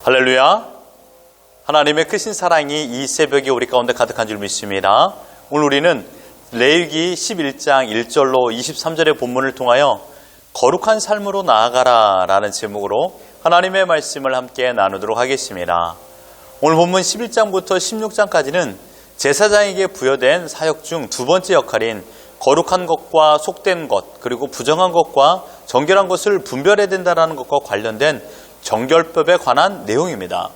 할렐루야. 하나님의 크신 사랑이 이 새벽에 우리 가운데 가득한 줄 믿습니다. 오늘 우리는 레위기 11장 1절로 23절의 본문을 통하여 거룩한 삶으로 나아가라 라는 제목으로 하나님의 말씀을 함께 나누도록 하겠습니다. 오늘 본문 11장부터 16장까지는 제사장에게 부여된 사역 중 두 번째 역할인 거룩한 것과 속된 것, 그리고 부정한 것과 정결한 것을 분별해야 된다는 것과 관련된 정결법에 관한 내용입니다.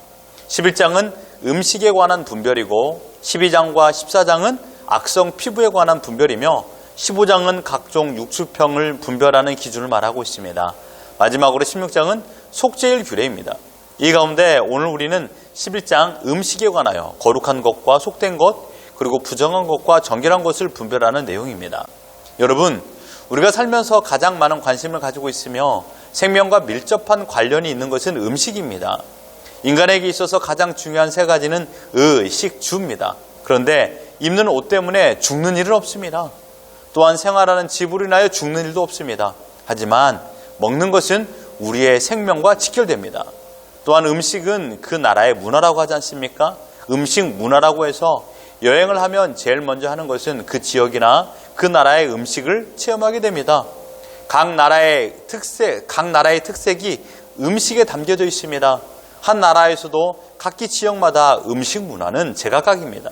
11장은 음식에 관한 분별이고 12장과 14장은 악성 피부에 관한 분별이며 15장은 각종 육수평을 분별하는 기준을 말하고 있습니다. 마지막으로 16장은 속죄일 규례입니다. 이 가운데 오늘 우리는 11장 음식에 관하여 거룩한 것과 속된 것, 그리고 부정한 것과 정결한 것을 분별하는 내용입니다. 여러분, 우리가 살면서 가장 많은 관심을 가지고 있으며 생명과 밀접한 관련이 있는 것은 음식입니다. 인간에게 있어서 가장 중요한 세 가지는 의, 식, 주입니다. 그런데 입는 옷 때문에 죽는 일은 없습니다. 또한 생활하는 집으로 인하여 죽는 일도 없습니다. 하지만 먹는 것은 우리의 생명과 직결됩니다. 또한 음식은 그 나라의 문화라고 하지 않습니까? 음식 문화라고 해서 여행을 하면 제일 먼저 하는 것은 그 지역이나 그 나라의 음식을 체험하게 됩니다. 각 나라의 특색이 음식에 담겨져 있습니다. 한 나라에서도 각기 지역마다 음식 문화는 제각각입니다.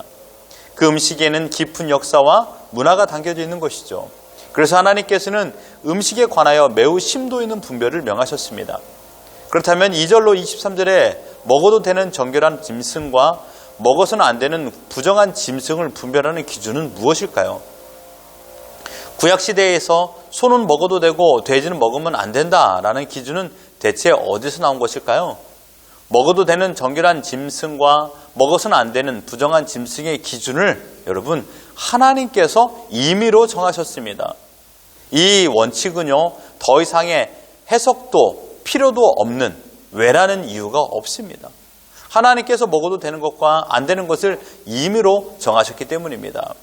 그 음식에는 깊은 역사와 문화가 담겨져 있는 것이죠. 그래서 하나님께서는 음식에 관하여 매우 심도 있는 분별을 명하셨습니다. 그렇다면 2절로 23절에 먹어도 되는 정결한 짐승과 먹어서는 안 되는 부정한 짐승을 분별하는 기준은 무엇일까요? 구약시대에서 소는 먹어도 되고 돼지는 먹으면 안 된다라는 기준은 대체 어디서 나온 것일까요? 먹어도 되는 정결한 짐승과 먹어서는 안 되는 부정한 짐승의 기준을 여러분 하나님께서 임의로 정하셨습니다. 이 원칙은요 더 이상의 해석도 필요도 없는 왜라는 이유가 없습니다. 하나님께서 먹어도 되는 것과 안 되는 것을 임의로 정하셨기 때문입니다.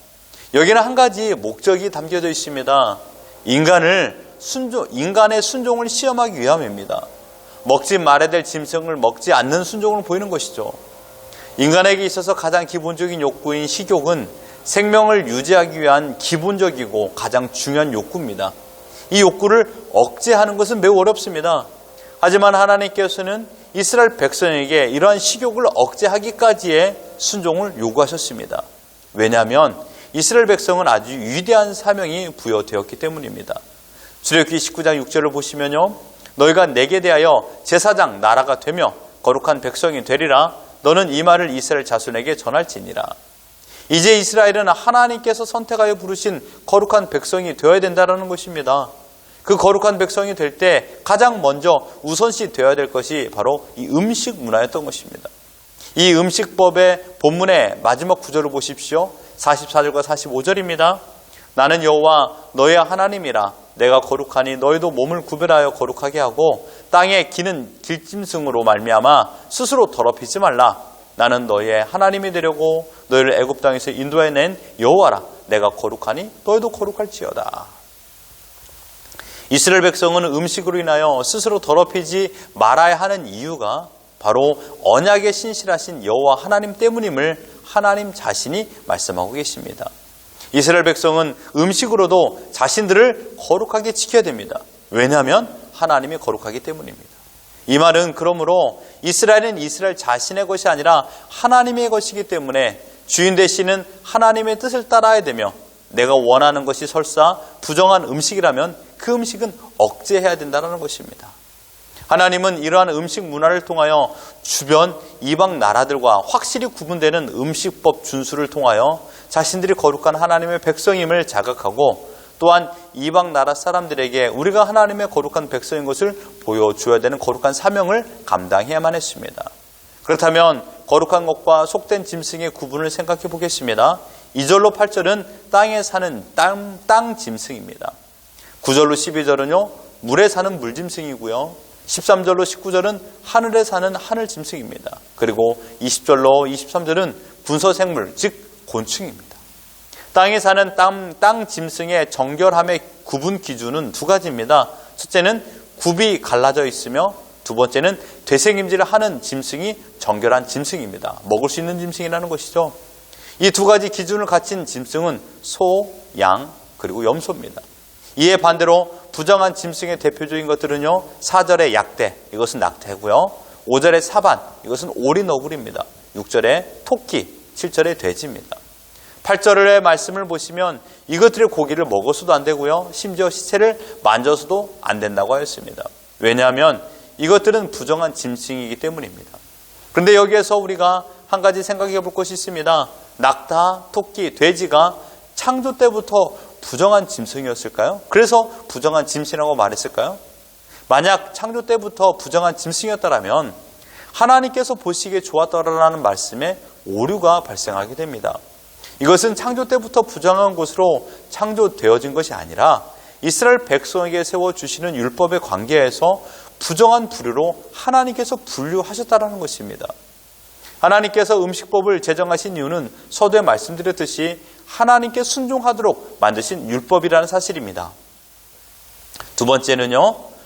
여기는 한 가지 목적이 담겨져 있습니다. 인간의 순종을 시험하기 위함입니다. 먹지 말아야 될 짐승을 먹지 않는 순종을 보이는 것이죠. 인간에게 있어서 가장 기본적인 욕구인 식욕은 생명을 유지하기 위한 기본적이고 가장 중요한 욕구입니다. 이 욕구를 억제하는 것은 매우 어렵습니다. 하지만 하나님께서는 이스라엘 백성에게 이러한 식욕을 억제하기까지의 순종을 요구하셨습니다. 왜냐하면 이스라엘 백성은 아주 위대한 사명이 부여되었기 때문입니다. 출애굽기 19장 6절을 보시면요. 너희가 내게 대하여 제사장 나라가 되며 거룩한 백성이 되리라. 너는 이 말을 이스라엘 자손에게 전할지니라. 이제 이스라엘은 하나님께서 선택하여 부르신 거룩한 백성이 되어야 된다는 것입니다. 그 거룩한 백성이 될 때 가장 먼저 우선시 되어야 될 것이 바로 이 음식 문화였던 것입니다. 이 음식법의 본문의 마지막 구절을 보십시오. 44절과 45절입니다. 나는 여호와 너의 하나님이라. 내가 거룩하니 너희도 몸을 구별하여 거룩하게 하고 땅에 기는 길짐승으로 말미암아 스스로 더럽히지 말라. 나는 너희의 하나님이 되려고 너희를 애굽 땅에서 인도해낸 여호와라. 내가 거룩하니 너희도 거룩할지어다. 이스라엘 백성은 음식으로 인하여 스스로 더럽히지 말아야 하는 이유가 바로 언약에 신실하신 여호와 하나님 때문임을 하나님 자신이 말씀하고 계십니다. 이스라엘 백성은 음식으로도 자신들을 거룩하게 지켜야 됩니다. 왜냐하면 하나님이 거룩하기 때문입니다. 이 말은 그러므로 이스라엘은 이스라엘 자신의 것이 아니라 하나님의 것이기 때문에 주인 되시는 하나님의 뜻을 따라야 되며 내가 원하는 것이 설사 부정한 음식이라면 그 음식은 억제해야 된다는 것입니다. 하나님은 이러한 음식 문화를 통하여 주변 이방 나라들과 확실히 구분되는 음식법 준수를 통하여 자신들이 거룩한 하나님의 백성임을 자각하고 또한 이방 나라 사람들에게 우리가 하나님의 거룩한 백성인 것을 보여줘야 되는 거룩한 사명을 감당해야만 했습니다. 그렇다면 거룩한 것과 속된 짐승의 구분을 생각해 보겠습니다. 2절로 8절은 땅에 사는 땅 짐승입니다. 9절로 12절은요 물에 사는 물짐승이고요. 13절로 19절은 하늘에 사는 하늘 짐승입니다. 그리고 20절로 23절은 군서생물 즉 곤충입니다. 땅에 사는 땅 짐승의 정결함의 구분 기준은 두 가지입니다. 첫째는 굽이 갈라져 있으며 두 번째는 되새김질을 하는 짐승이 정결한 짐승입니다. 먹을 수 있는 짐승이라는 것이죠. 이 두 가지 기준을 갖춘 짐승은 소, 양, 그리고 염소입니다. 이에 반대로 부정한 짐승의 대표적인 것들은요, 4절의 약대, 이것은 낙태고요. 5절의 사반, 이것은 오리 너구리입니다. 6절의 토끼, 7절의 돼지입니다. 8절의 말씀을 보시면 이것들의 고기를 먹어서도 안 되고요. 심지어 시체를 만져서도 안 된다고 하였습니다. 왜냐하면 이것들은 부정한 짐승이기 때문입니다. 그런데 여기에서 우리가 한 가지 생각해 볼 것이 있습니다. 낙타, 토끼, 돼지가 창조 때부터 부정한 짐승이었을까요? 그래서 부정한 짐승이라고 말했을까요? 만약 창조 때부터 부정한 짐승이었다면 하나님께서 보시기에 좋았더라라는 말씀에 오류가 발생하게 됩니다. 이것은 창조 때부터 부정한 것으로 창조되어진 것이 아니라 이스라엘 백성에게 세워주시는 율법의 관계에서 부정한 부류로 하나님께서 분류하셨다는 것입니다. 하나님께서 음식법을 제정하신 이유는 서두에 말씀드렸듯이 하나님께 순종하도록 만드신 율법이라는 사실입니다. 두 번째는요,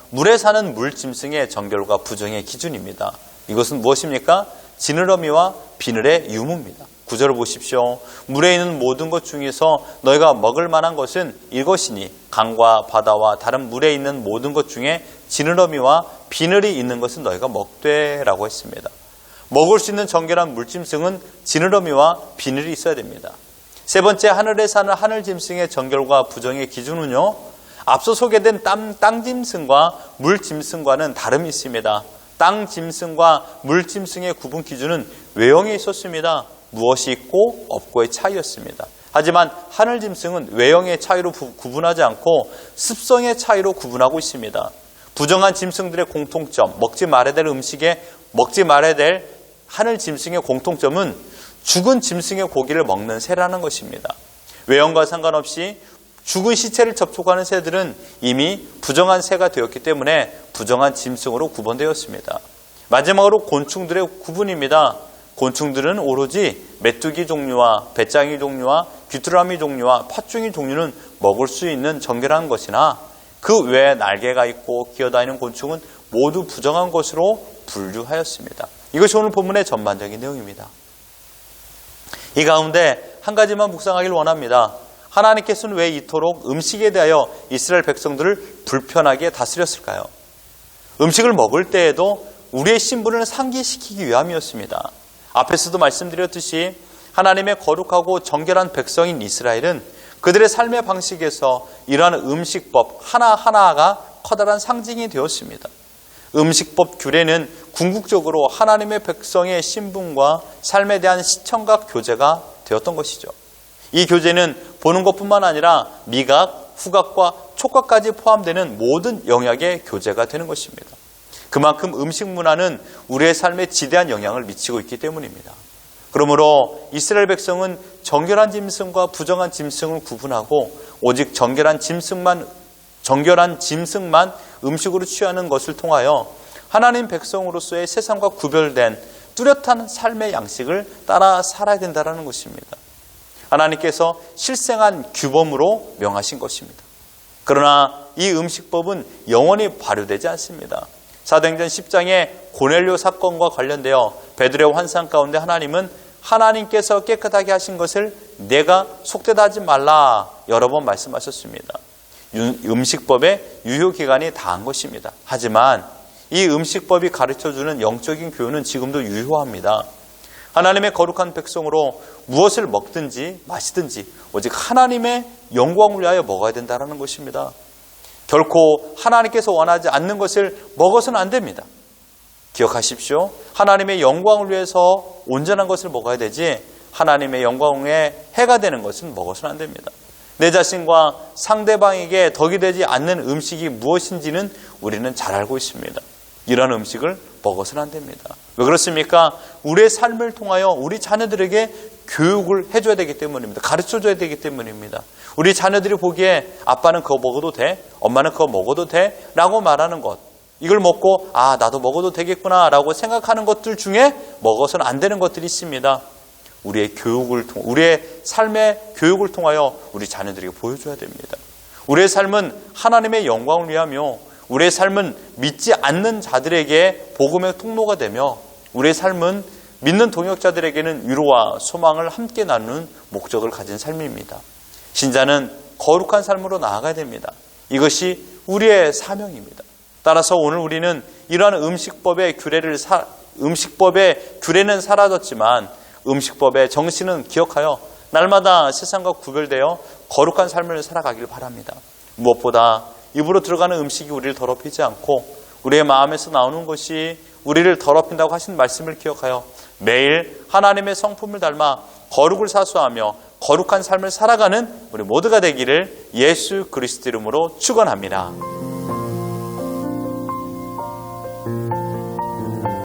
물에 사는 물짐승의 정결과 부정의 기준입니다. 이것은 무엇입니까? 지느러미와 비늘의 유무입니다. 9절을 보십시오. 물에 있는 모든 것 중에서 너희가 먹을 만한 것은 이것이니 강과 바다와 다른 물에 있는 모든 것 중에 지느러미와 비늘이 있는 것은 너희가 먹되라고 했습니다. 먹을 수 있는 정결한 물짐승은 지느러미와 비늘이 있어야 됩니다. 세 번째, 하늘에 사는 하늘짐승의 정결과 부정의 기준은요, 앞서 소개된 땅짐승과 물짐승과는 다름이 있습니다. 땅짐승과 물짐승의 구분 기준은 외형에 있었습니다. 무엇이 있고 없고의 차이였습니다. 하지만 하늘짐승은 외형의 차이로 구분하지 않고 습성의 차이로 구분하고 있습니다. 부정한 짐승들의 공통점, 먹지 말아야 될 음식에 먹지 말아야 될 하늘짐승의 공통점은 죽은 짐승의 고기를 먹는 새라는 것입니다. 외형과 상관없이 죽은 시체를 접촉하는 새들은 이미 부정한 새가 되었기 때문에 부정한 짐승으로 구분되었습니다. 마지막으로 곤충들의 구분입니다. 곤충들은 오로지 메뚜기 종류와 배짱이 종류와 귀뚜라미 종류와 팥중이 종류는 먹을 수 있는 정결한 것이나 그 외에 날개가 있고 기어다니는 곤충은 모두 부정한 것으로 분류하였습니다. 이것이 오늘 본문의 전반적인 내용입니다. 이 가운데 한 가지만 묵상하길 원합니다. 하나님께서는 왜 이토록 음식에 대하여 이스라엘 백성들을 불편하게 다스렸을까요? 음식을 먹을 때에도 우리의 신분을 상기시키기 위함이었습니다. 앞에서도 말씀드렸듯이 하나님의 거룩하고 정결한 백성인 이스라엘은 그들의 삶의 방식에서 이러한 음식법 하나하나가 커다란 상징이 되었습니다. 음식법 규례는 궁극적으로 하나님의 백성의 신분과 삶에 대한 시청각 교제가 되었던 것이죠. 이 교제는 보는 것뿐만 아니라 미각, 후각과 촉각까지 포함되는 모든 영역의 교제가 되는 것입니다. 그만큼 음식 문화는 우리의 삶에 지대한 영향을 미치고 있기 때문입니다. 그러므로 이스라엘 백성은 정결한 짐승과 부정한 짐승을 구분하고 오직 정결한 짐승만 음식으로 취하는 것을 통하여 하나님 백성으로서의 세상과 구별된 뚜렷한 삶의 양식을 따라 살아야 된다는 것입니다. 하나님께서 실생한 규범으로 명하신 것입니다. 그러나 이 음식법은 영원히 발효되지 않습니다. 사도행전 10장의 고넬료 사건과 관련되어 베드로의 환상 가운데 하나님은 하나님께서 깨끗하게 하신 것을 내가 속되다 하지 말라 여러 번 말씀하셨습니다. 음식법의 유효기간이 다한 것입니다. 하지만 이 음식법이 가르쳐주는 영적인 교훈은 지금도 유효합니다. 하나님의 거룩한 백성으로 무엇을 먹든지 마시든지 오직 하나님의 영광을 위하여 먹어야 된다는 것입니다. 결코 하나님께서 원하지 않는 것을 먹어서는 안 됩니다. 기억하십시오. 하나님의 영광을 위해서 온전한 것을 먹어야 되지 하나님의 영광에 해가 되는 것은 먹어서는 안 됩니다. 내 자신과 상대방에게 덕이 되지 않는 음식이 무엇인지는 우리는 잘 알고 있습니다. 이런 음식을 먹어서는 안 됩니다. 왜 그렇습니까? 우리의 삶을 통하여 우리 자녀들에게 교육을 해줘야 되기 때문입니다. 가르쳐줘야 되기 때문입니다. 우리 자녀들이 보기에 아빠는 그거 먹어도 돼? 엄마는 그거 먹어도 돼? 라고 말하는 것. 이걸 먹고 나도 먹어도 되겠구나 라고 생각하는 것들 중에 먹어서는 안 되는 것들이 있습니다. 우리의 삶의 교육을 통하여 우리 자녀들에게 보여줘야 됩니다. 우리의 삶은 하나님의 영광을 위하며 우리의 삶은 믿지 않는 자들에게 복음의 통로가 되며 우리의 삶은 믿는 동역자들에게는 위로와 소망을 함께 나누는 목적을 가진 삶입니다. 신자는 거룩한 삶으로 나아가야 됩니다. 이것이 우리의 사명입니다. 따라서 오늘 우리는 이러한 음식법의 규례는 사라졌지만 음식법의 정신은 기억하여 날마다 세상과 구별되어 거룩한 삶을 살아가길 바랍니다. 무엇보다 입으로 들어가는 음식이 우리를 더럽히지 않고 우리의 마음에서 나오는 것이 우리를 더럽힌다고 하신 말씀을 기억하여 매일 하나님의 성품을 닮아 거룩을 사수하며 거룩한 삶을 살아가는 우리 모두가 되기를 예수 그리스도 이름으로 축원합니다.